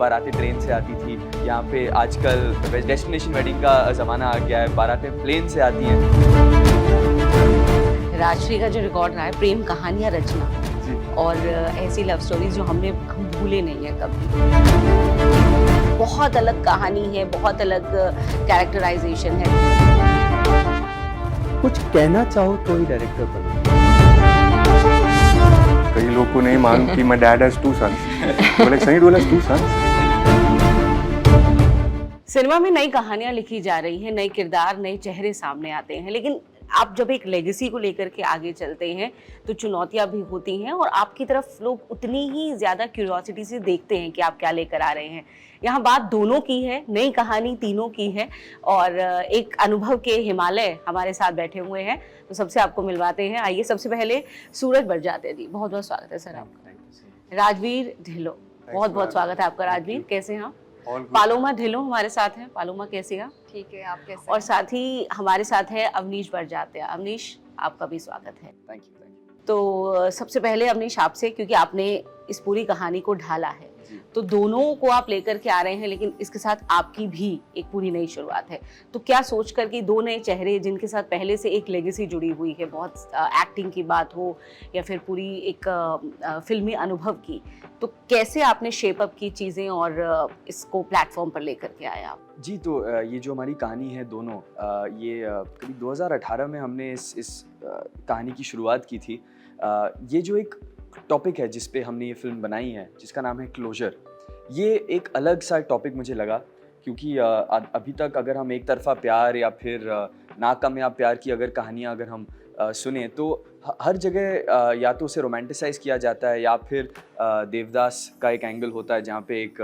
बारातें train से आती थी, यहाँ पे आजकल डेस्टिनेशन वेडिंग का ज़माना आ गया है, बारातें प्लेन से आती हैं। राजश्री का जो रिकॉर्ड रहा है प्रेम कहानियां रचना जी। और ऐसी लव स्टोरीज जो हम भूले नहीं है कभी। बहुत अलग कहानी है, बहुत अलग कैरेक्टराइजेशन है। कुछ कहना चाहो तो ही डायरेक्टर बनो। कई लोग को नहीं मालूम कि my dad has 2 sons. बोले Sunny Deol has 2 sons. Cinema में नई कहानियां लिखी जा रही हैं, नए किरदार, नए चेहरे सामने आते हैं, लेकिन आप जब एक लेगेसी को लेकर के आगे चलते हैं तो चुनौतियां भी होती हैं और आपकी तरफ लोग उतनी ही ज़्यादा क्यूरियोसिटी से देखते हैं कि आप क्या लेकर आ रहे हैं। यहाँ बात दोनों की है, नई कहानी तीनों की है और एक अनुभव के हिमालय हमारे साथ बैठे हुए हैं, तो सबसे आपको मिलवाते हैं। आइए सबसे पहले सूरज बरजाते जी, बहुत बहुत स्वागत है सर आपका। राजवीर ढिल्लों, बहुत बहुत स्वागत है आपका। राजवीर कैसे हैं आप? पालोमा ढिल्लों हमारे साथ हैं। पालोमा कैसे हैं? ठीक है, आप कैसे? और साथ ही हमारे साथ है अवनीश बरजात्या। अवनीश आपका भी स्वागत है। Thank you. तो सबसे पहले अवनीश आपसे, क्योंकि आपने इस पूरी कहानी को ढाला है, तो दोनों को आप लेकर के आ रहे हैं, लेकिन इसके साथ आपकी भी एक पूरी नई शुरुआत है। तो क्या सोच कर कि दो नए चेहरे जिनके साथ पहले से एक लेगेसी जुड़ी हुई है, बहुत एक्टिंग की बात हो या फिर पूरी एक फिल्मी अनुभव की, तो कैसे आपने शेप अप की चीज़ें और इसको प्लेटफॉर्म पर लेकर के आए आप? जी, तो ये जो हमारी कहानी है दोनों, ये करीब 2018 में हमने इस कहानी की शुरुआत की थी। ये जो एक टॉपिक है जिस पे हमने ये फिल्म बनाई है, जिसका नाम है क्लोजर, ये एक अलग सा टॉपिक मुझे लगा, क्योंकि अभी तक अगर हम एक तरफ़ा प्यार या फिर नाकामयाब प्यार की अगर कहानियाँ अगर हम सुने तो हर जगह या तो उसे रोमांटिसाइज किया जाता है या फिर देवदास का एक एंगल होता है जहाँ पे एक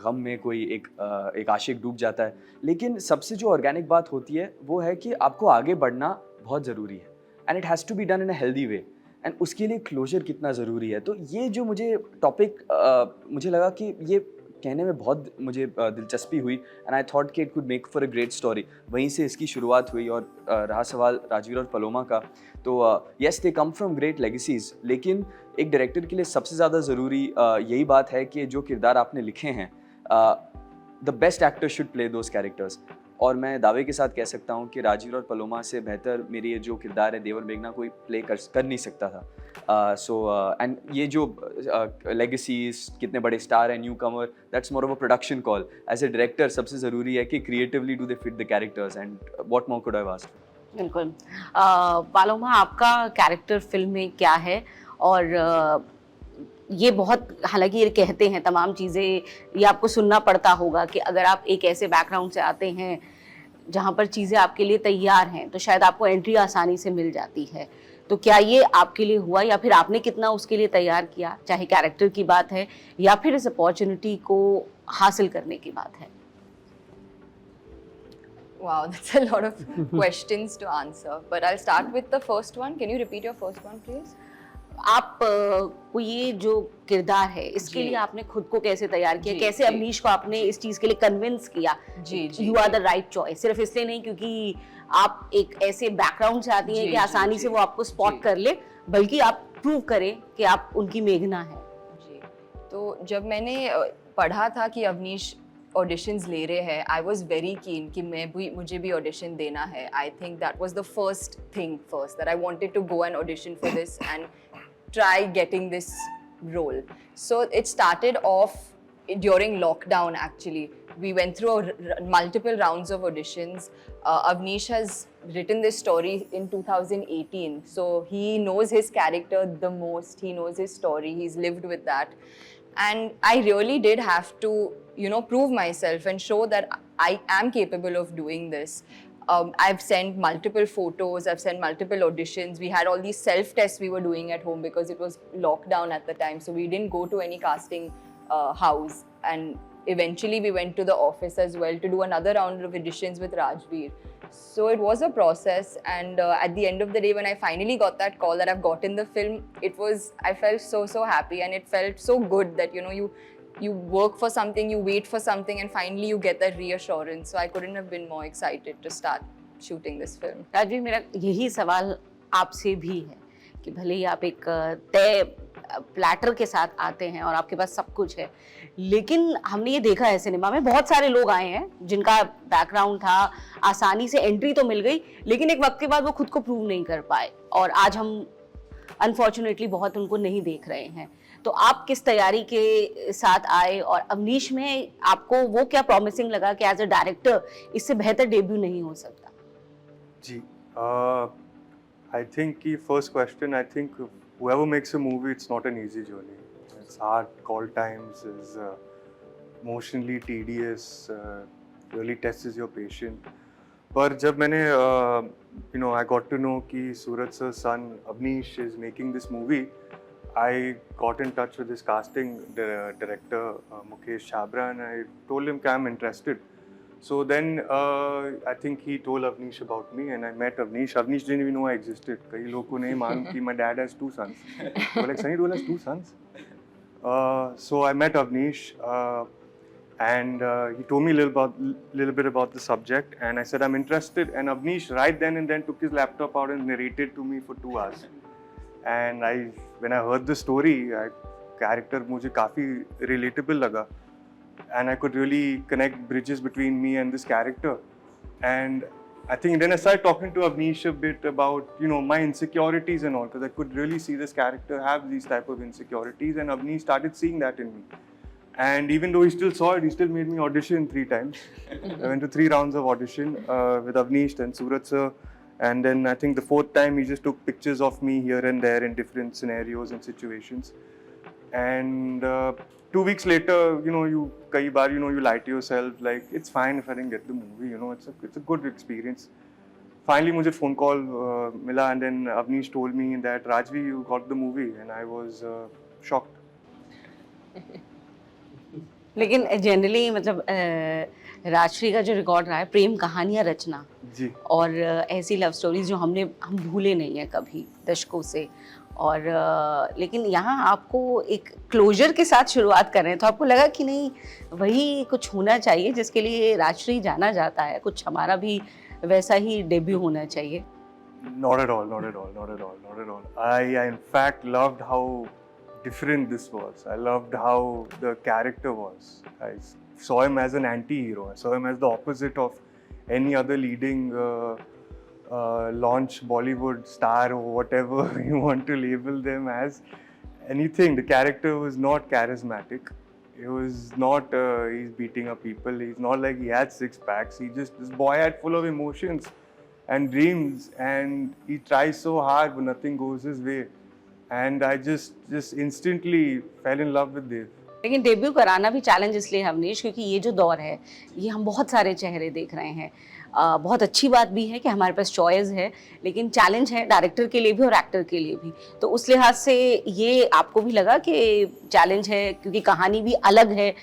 गम में कोई एक आशिक डूब जाता है। लेकिन सबसे जो ऑर्गेनिक बात होती है वो है कि आपको आगे बढ़ना बहुत ज़रूरी है, and it has to be done in a healthy way, and उसके लिए क्लोजर कितना ज़रूरी है। तो ये जो मुझे टॉपिक मुझे लगा कि ये कहने में बहुत मुझे दिलचस्पी हुई, एंड आई थॉट कि it could make for a great story. वहीं से इसकी शुरुआत हुई। और रहा सवाल राजवीर और पलोमा का, तो yes they come from great legacies, लेकिन एक डायरेक्टर के लिए सबसे ज़्यादा ज़रूरी यही बात है कि जो किरदार आपने लिखे हैं, the best actor should play those characters. और मैं दावे के साथ कह सकता हूँ कि राजवीर और पलोमा से बेहतर मेरी ये जो किरदार है देवर मेघना कोई प्ले कर नहीं सकता था। एंड ये जो लेगेसीज, कितने बड़े स्टार हैं, newcomer, that's more of a production call. As a director सबसे ज़रूरी है कि creatively do they fit the characters, and what more could I ask. बिल्कुल। पालोमा, आपका कैरेक्टर फिल्म में क्या है? और ये बहुत, हालांकि ये कहते हैं तमाम चीज़ें, ये आपको सुनना पड़ता होगा कि अगर आप एक ऐसे बैकग्राउंड से आते हैं जहाँ पर चीज़ें आपके लिए तैयार हैं तो शायद आपको एंट्री आसानी से मिल जाती है। तो क्या ये आपके लिए हुआ, या फिर आपने कितना उसके लिए तैयार किया, चाहे कैरेक्टर की बात है या फिर इस अपॉर्चुनिटी को हासिल करने की बात है? Wow, that's a lot of questions to answer. But I'll start with the first one. Can you repeat your first one, please? आप को ये जो किरदार है इसके लिए आपने खुद को कैसे तैयार किया, कैसे अवनीश को आपने इस चीज के लिए कन्विंस किया you are the right choice? सिर्फ इसलिए नहीं क्योंकि आप एक ऐसे बैकग्राउंड से आती हैं कि आसानी से वो आपको स्पॉट कर ले, बल्कि आप प्रूव करें कि आप उनकी मेघना है। जी, तो जब मैंने पढ़ा था कि अवनीश ऑडिशंस ले रहे हैं, आई वॉज वेरी कीन कि मुझे भी ऑडिशन देना है। I think that was the first thing that I wanted to go and audition for this and try getting this role. So it started off during lockdown actually. We went through multiple rounds of auditions. Avnish has written this story in 2018. So he knows his character the most. He knows his story. He's lived with that. And I really did have to, prove myself and show that I am capable of doing this. I've sent multiple photos, I've sent multiple auditions. We had all these self-tests we were doing at home because it was lockdown at the time. So we didn't go to any casting house. And eventually we went to the office as well to do another round of auditions with Rajveer. So it was a process. And at the end of the day, when I finally got that call that I've gotten the film, I felt so happy. And it felt so good that, you work for something, you wait for something, and finally you get that reassurance. So I couldn't have been more excited to start shooting this film. Rajveer, मेरा यही सवाल आपसे भी है कि भले ही आप एक तय प्लेटर के साथ आते हैं और आपके पास सब कुछ है। लेकिन हमने ये देखा है सिनेमा में बहुत सारे लोग आए हैं जिनका बैकग्राउंड था, आसानी से एंट्री तो मिल गई, लेकिन एक वक्त के बाद वो खुद को प्रूव नहीं कर पाए और आज हम अनफॉर्चुनेटली बहुत उनको नहीं देख रहे हैं। तो आप किस तैयारी के साथ आए और अवनीश में आपको वो क्या प्रॉमिसिंग लगा कि एज अ डायरेक्टर इससे बेहतर डेब्यू नहीं हो सकता? जी, आई थिंक कि first question, I think whoever makes a movie, it's not an easy journey. It's hard, call times is emotionally tedious, really tests your patience. पर जब मैंने I got to know कि सूरज sir's son Avnish is making this movie, I got in touch with his casting director Mukesh Chabra, and I told him that I'm interested. So then I think he told Avnish about me, and I met Avnish. Avnish didn't even know I existed. कई लोगों को नहीं मालूम कि my dad has 2 sons. They were like, Sunny Deol has 2 sons. So I met Avnish, and he told me a little bit about the subject, and I said I'm interested. And Avnish right then and then took his laptop out and narrated to me for 2 hours. And when I heard the story, character मुझे काफी relatable लगा. And I could really connect bridges between me and this character. And I think then I started talking to Avnish a bit about, my insecurities and all, because I could really see this character have these type of insecurities, and Avnish started seeing that in me. And even though he still saw it, he still made me audition 3 times. I went to 3 rounds of audition with Avnish, then Suraj sir, and then I think the 4th time he just took pictures of me here and there in different scenarios and situations. And 2 weeks later, कई बार, you lie to yourself, like, it's fine if I didn't get the movie, it's a good experience. Finally, मुझे phone call मिला, and then Avnish told me that, Rajvi, you got the movie, and I was shocked. लेकिन generally मतलब राजश्री का जो record रहा है प्रेम कहानियाँ रचना जी, और ऐसी लव स्टोरीज जो हम भूले नहीं है कभी दशकों से, और लेकिन यहाँ आपको एक क्लोजर के साथ शुरुआत कर रहे हैं, तो आपको लगा कि नहीं वही कुछ होना चाहिए जिसके लिए राजश्री जाना जाता है, कुछ हमारा भी वैसा ही डेब्यू होना चाहिए? Not at all, not at all, not at all, not at all. I in fact loved how different this was. I loved how the character was. I saw him as an anti-hero. I saw him as the opposite of any other leading launch Bollywood star or whatever you want to label them as. Anything. The character was not charismatic. It was not he's beating up people. He's not like he had 6 packs. This boy had full of emotions and dreams, and he tries so hard but nothing goes his way. And I just instantly fell in love with Dev. लेकिन debut कराना भी challenge इसलिए है अवनीश, क्योंकि ये जो दौर है ये हम बहुत सारे चेहरे देख रहे हैं। बहुत अच्छी बात भी है कि हमारे पास चॉइस है, लेकिन चैलेंज है डायरेक्टर के लिए भी और एक्टर के लिए भी। तो उस लिहाज से ये आपको भी लगा कि चैलेंज है, क्योंकि कहानी भी अलग है।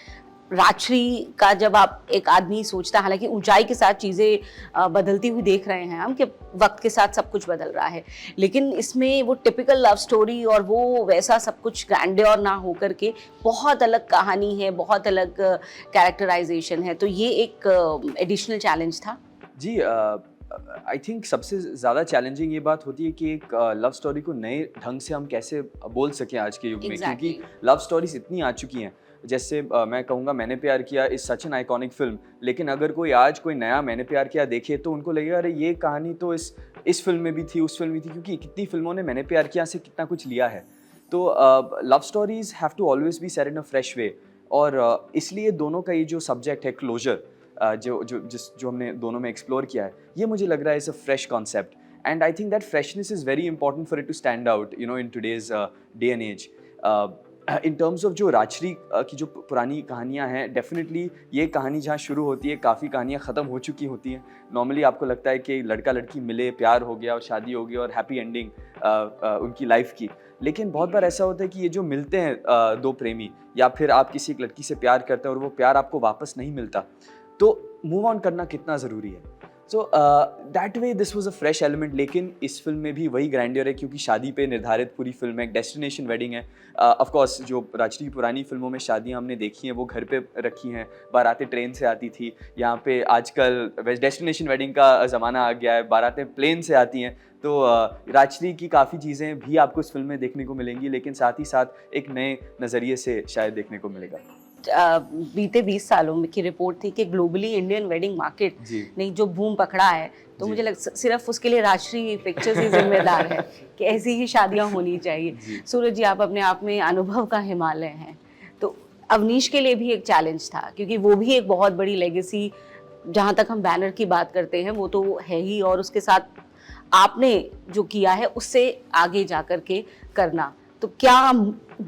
राजश्री का जब आप एक आदमी सोचता है, हालांकि ऊंचाई के साथ चीज़ें बदलती हुई देख रहे हैं हम कि वक्त के साथ सब कुछ बदल रहा है, लेकिन इसमें वो टिपिकल लव स्टोरी और वो वैसा सब कुछ ग्रैंडियर ना होकर के बहुत अलग कहानी है, बहुत अलग कैरेक्टराइजेशन है। तो ये एक एडिशनल चैलेंज था। जी, आई थिंक सबसे ज़्यादा चैलेंजिंग ये बात होती है कि एक लव स्टोरी को नए ढंग से हम कैसे बोल सकें आज के युग में, क्योंकि लव स्टोरीज इतनी आ चुकी हैं। जैसे मैं कहूँगा मैंने प्यार किया is such an iconic film, लेकिन अगर कोई आज कोई नया मैंने प्यार किया देखे तो उनको लगेगा अरे ये कहानी तो इस फिल्म में भी थी, उस फिल्म में थी, क्योंकि कितनी फिल्मों ने मैंने प्यार किया से कितना कुछ लिया है। तो love stories have to always be said in a fresh way, और इसलिए दोनों का ये जो सब्जेक्ट है क्लोजर, जो हमने दोनों में एक्सप्लोर किया है, ये मुझे लग रहा है is a fresh concept, and I think that freshness is very important for it to stand out in today's day and age. इन टर्म्स ऑफ जो राजश्री की जो पुरानी कहानियाँ हैं, डेफिनेटली ये कहानी जहाँ शुरू होती है काफ़ी कहानियाँ ख़त्म हो चुकी होती हैं। नॉर्मली आपको लगता है कि लड़का लड़की मिले, प्यार हो गया और शादी हो गई और हैप्पी एंडिंग उनकी लाइफ की, लेकिन बहुत बार ऐसा होता है कि ये जो मिलते हैं 2 प्रेमी, या फिर आप किसी एक लड़की से प्यार करते हैं और वो प्यार आपको वापस नहीं मिलता, तो मूव ऑन करना कितना ज़रूरी है। So that way this was a fresh element, लेकिन इस फिल्म में भी वही ग्रैंडियर है क्योंकि शादी पे निर्धारित पूरी फिल्म है, एक डेस्टिनेशन वेडिंग है। ऑफ कोर्स जो राजश्री की पुरानी फिल्मों में शादियां हमने देखी हैं वो घर पे रखी हैं, बारातें ट्रेन से आती थी। यहाँ पे आजकल डेस्टिनेशन वेडिंग का ज़माना आ गया है, बारातें प्लेन से आती हैं। तो राजश्री की काफ़ी चीज़ें भी आपको इस फिल्म में देखने को मिलेंगी, लेकिन साथ ही साथ एक नए नज़रिए से शायद देखने को मिलेगा। बीते 20 सालों में की रिपोर्ट थी कि ग्लोबली इंडियन वेडिंग मार्केट ने जो बूम पकड़ा है, तो जी। मुझे सिर्फ उसके लिए राजश्री पिक्चर्स ही जिम्मेदार है कि ऐसी ही शादियां होनी चाहिए। सूरज जी, आप अपने आप में अनुभव का हिमालय हैं, तो अवनीश के लिए भी एक चैलेंज था क्योंकि वो भी एक बहुत बड़ी लेगेसी, जहाँ तक हम बैनर की बात करते हैं वो तो है ही, और उसके साथ आपने जो किया है उससे आगे जा कर के करना, तो क्या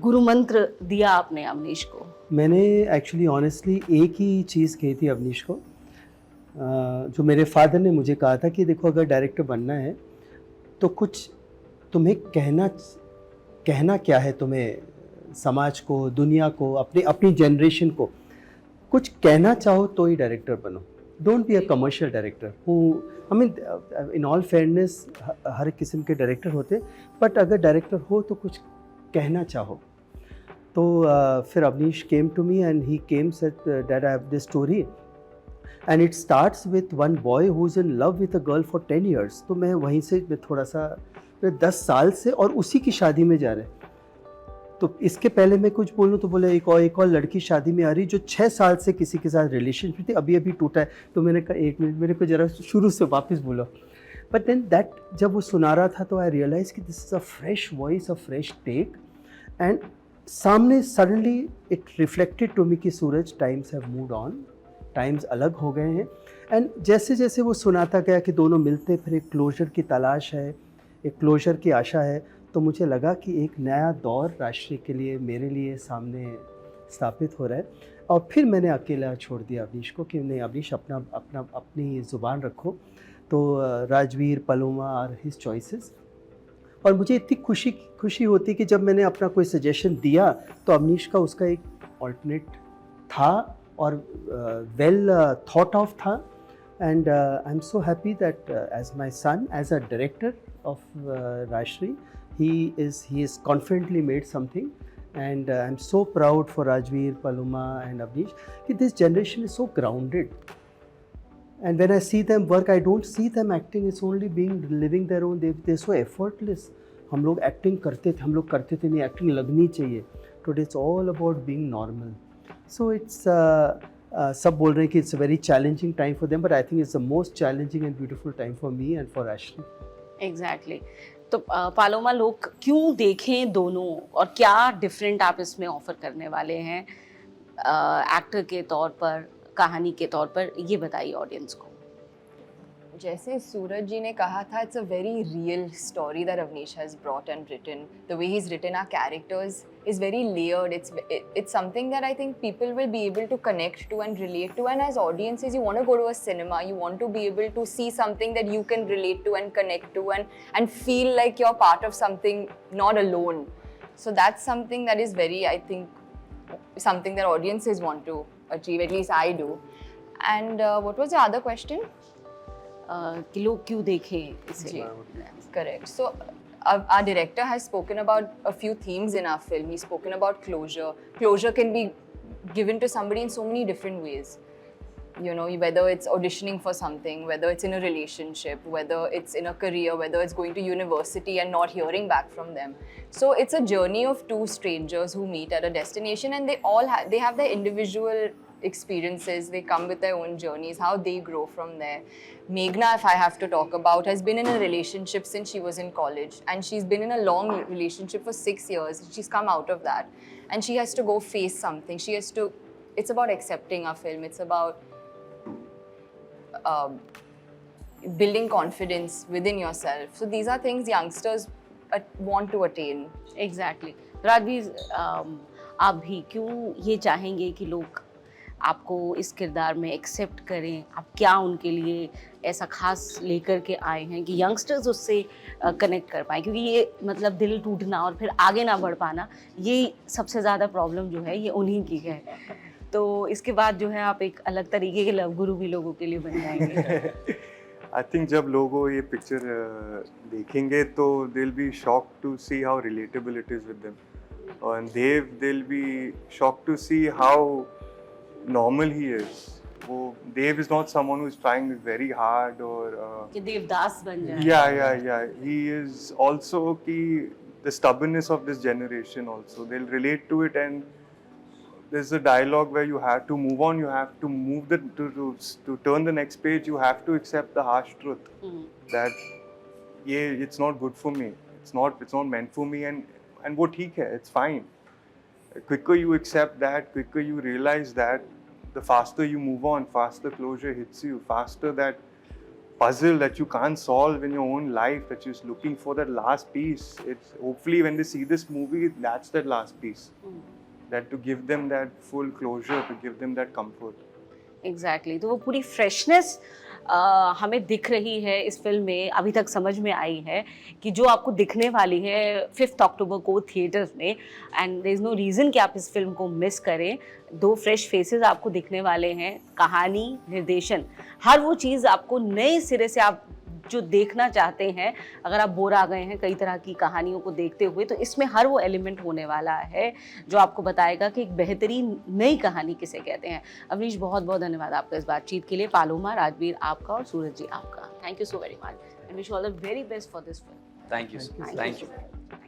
गुरु मंत्र दिया आपने अवनीश को? मैंने एक्चुअली ऑनेस्टली एक ही चीज़ कही थी अवनीश को, जो मेरे फादर ने मुझे कहा था कि देखो अगर डायरेक्टर बनना है तो कुछ तुम्हें कहना क्या है, तुम्हें समाज को, दुनिया को, अपनी जनरेशन को कुछ कहना चाहो तो ही डायरेक्टर बनो। Don't be a commercial director who, I mean in all fairness हर किस्म के डायरेक्टर होते, बट अगर डायरेक्टर हो तो कुछ कहना चाहो। तो फिर Avnish came to me and he came said that I have this story and it starts with one boy who is in love with a girl for 10 years। तो मैं वहीं से मैं थोड़ा सा 10 साल से और उसी की शादी में जा रहे। तो इसके पहले मैं कुछ बोलूँ तो बोले एक और लड़की शादी में आ रही जो 6 साल से किसी के साथ रिलेशनशिप थी, अभी टूटा है। तो मैंने कहा 1 मिनट मेरे को ज़रा शुरू से वापस बोलो। बट देन दैट जब वो सुना रहा था तो आई रियलाइज़ कि this is a fresh voice, a fresh take, and सामने suddenly it reflected to me कि Suraj, times have moved on, times अलग हो गए हैं। एंड जैसे जैसे वो सुनाता गया कि दोनों मिलते फिर एक क्लोजर की तलाश है, एक क्लोजर की आशा है, तो मुझे लगा कि एक नया दौर राष्ट्र के लिए, मेरे लिए सामने स्थापित हो रहा है। और फिर मैंने अकेला छोड़ दिया अवनीश को कि नहीं अवनीश अपनी ज़ुबान रखो। तो Rajveer, Paloma are his choices. और मुझे इतनी खुशी होती कि जब मैंने अपना कोई सजेशन दिया तो अवनीश का उसका एक ऑल्टरनेट था और वेल थॉट ऑफ था। And I am so happy that as my son, as a director of Rajshri, he is confidently made something, and I'm so proud for Rajveer, Paloma and Avnish that this generation is so grounded, and when I see them work I don't see them acting, it's only living their own, they're so effortless. हम लोग acting करते थे, नहीं, acting लगनी चाहिए। Today it's all about being normal. So it's सब बोल रहे हैं कि it's a very challenging time for them, but I think it's the most challenging and beautiful time for me and for Ashley. Exactly. तो Paloma, लोग क्यों देखें दोनों, और क्या डिफरेंट आप इसमें ऑफर करने वाले हैं एक्टर के तौर पर, कहानी के तौर पर, ये बताइए ऑडियंस को। जैसे सूरज जी ने कहा था, it's a very real story that Avnish has brought and written. The way he is written our characters is very layered. It's something that I think people will be able to connect to and relate to, and as audiences you want to go to a cinema, you want to be able to see something that you can relate to and connect to and feel like you're part of something, not alone. So that's something that is very, I think, something that audiences want to achieve, at least I do. And what was the other question? कि लोग क्यों देखें इसे? Correct. So our director has spoken about a few themes in our film. He's spoken about closure. Closure can be given to somebody in so many different ways. You know, whether it's auditioning for something, whether it's in a relationship, whether it's in a career, whether it's going to university and not hearing back from them. So it's a journey of two strangers who meet at a destination, and they have their individual experiences. They come with their own journeys, how they grow from there. Meghna, if I have to talk about, has been in a relationship since she was in college, and she's been in a long relationship for 6 years. She's come out of that, and she has to go face something. It's about accepting our film. It's about building confidence within yourself. So these are things youngsters want to attain. Exactly. Rajveer, आप भी क्यों ये चाहेंगे कि लोग आपको इस किरदार में एक्सेप्ट करें? आप क्या उनके लिए ऐसा खास लेकर के आए हैं कि यंगस्टर्स उससे कनेक्ट कर पाएँ? क्योंकि ये मतलब दिल टूटना और फिर आगे ना बढ़ पाना, ये सबसे ज़्यादा प्रॉब्लम जो है ये उन्हीं की है। तो इसके बाद जो है आप एक अलग तरीके के लव गुरु भी लोगों के लिए बन जाएंगे। आई थिंक जब लोग वो ये पिक्चर देखेंगे तो they will be shocked to see how relatable it is with them, and they'll be shocked to see how normal he is. वो Dave is not someone who is trying very hard or कि देवदास बन जाए. yeah. He is also the stubbornness of this generation also. They'll relate to it, and there's a dialogue where you have to move on. You have to move to turn the next page. You have to accept the harsh truth that it's not good for me. It's not meant for me, and वो ठीक है, it's fine. Quicker you accept that, quicker you realize that, the faster you move on, faster closure hits you, faster that puzzle that you can't solve in your own life, that you're looking for that last piece. It's hopefully when they see this movie, that's that last piece. That to give them that full closure, to give them that comfort. Exactly तो वो पूरी freshness हमें दिख रही है इस film में, अभी तक समझ में आई है कि जो आपको दिखने वाली है 5 अक्टूबर को थिएटर्स में, and there is no reason कि आप इस फिल्म को मिस करें. 2 फ्रेश फेसेस आपको दिखने वाले हैं, कहानी, निर्देशन, हर वो चीज़ आपको नए सिरे से आप जो देखना चाहते हैं. अगर आप बोर आ गए हैं कई तरह की कहानियों को देखते हुए, तो इसमें हर वो एलिमेंट होने वाला है जो आपको बताएगा कि एक बेहतरीन नई कहानी किसे कहते हैं. अवनीश, बहुत बहुत धन्यवाद आपका इस बातचीत के लिए. पालोमा, राजवीर आपका और सूरज जी आपका. Thank you so very much and wish you all the very best for this film. Thank you. Thank you. Thank you.